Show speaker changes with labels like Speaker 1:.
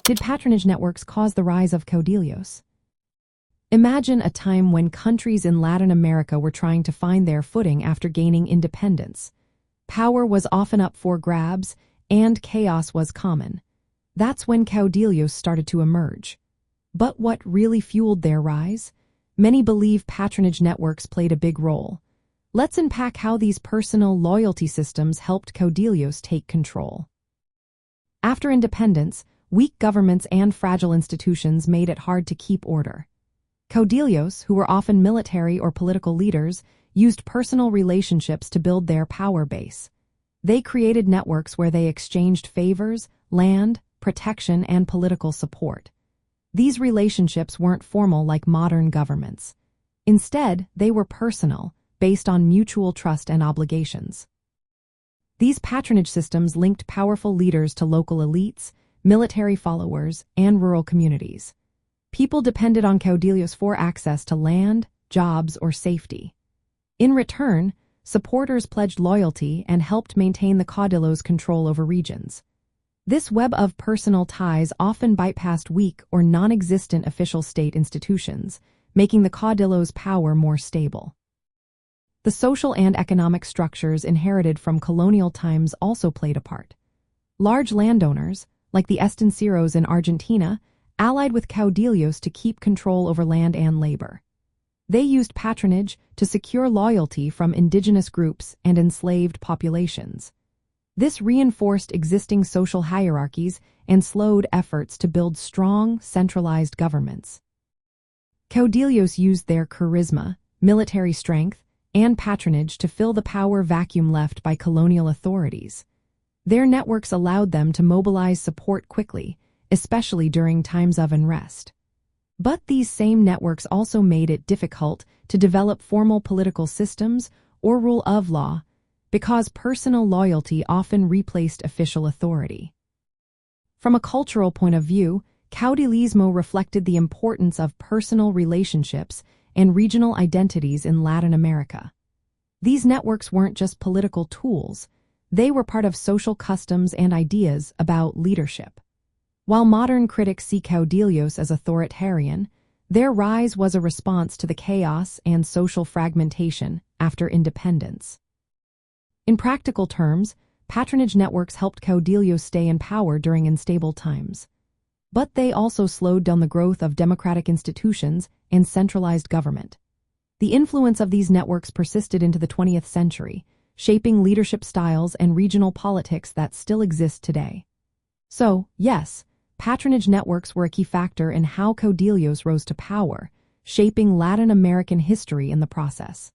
Speaker 1: Did patronage networks cause the rise of caudillos? Imagine a time when countries in Latin America were trying to find their footing after gaining independence. Power was often up for grabs, and chaos was common. That's when caudillos started to emerge. But what really fueled their rise? Many believe patronage networks played a big role. Let's unpack how these personal loyalty systems helped caudillos take control. After independence, weak governments and fragile institutions made it hard to keep order. Caudillos, who were often military or political leaders, used personal relationships to build their power base. They created networks where they exchanged favors, land, protection, and political support. These relationships weren't formal like modern governments. Instead, they were personal, based on mutual trust and obligations. These patronage systems linked powerful leaders to local elites, military followers, and rural communities. People depended on caudillos for access to land, jobs, or safety. In return, supporters pledged loyalty and helped maintain the caudillos' control over regions. This web of personal ties often bypassed weak or non-existent official state institutions, making the caudillos' power more stable. The social and economic structures inherited from colonial times also played a part. Large landowners, like the estancieros in Argentina, allied with caudillos to keep control over land and labor. They used patronage to secure loyalty from indigenous groups and enslaved populations. This reinforced existing social hierarchies and slowed efforts to build strong, centralized governments. Caudillos used their charisma, military strength, and patronage to fill the power vacuum left by colonial authorities. Their networks allowed them to mobilize support quickly, especially during times of unrest. But these same networks also made it difficult to develop formal political systems or rule of law, because personal loyalty often replaced official authority. From a cultural point of view, caudillismo reflected the importance of personal relationships and regional identities in Latin America. These networks weren't just political tools, they were part of social customs and ideas about leadership. While modern critics see caudillos as authoritarian, their rise was a response to the chaos and social fragmentation after independence. In practical terms, patronage networks helped caudillos stay in power during unstable times. But they also slowed down the growth of democratic institutions and centralized government. The influence of these networks persisted into the 20th century, shaping leadership styles and regional politics that still exist today. So, yes, patronage networks were a key factor in how caudillos rose to power, shaping Latin American history in the process.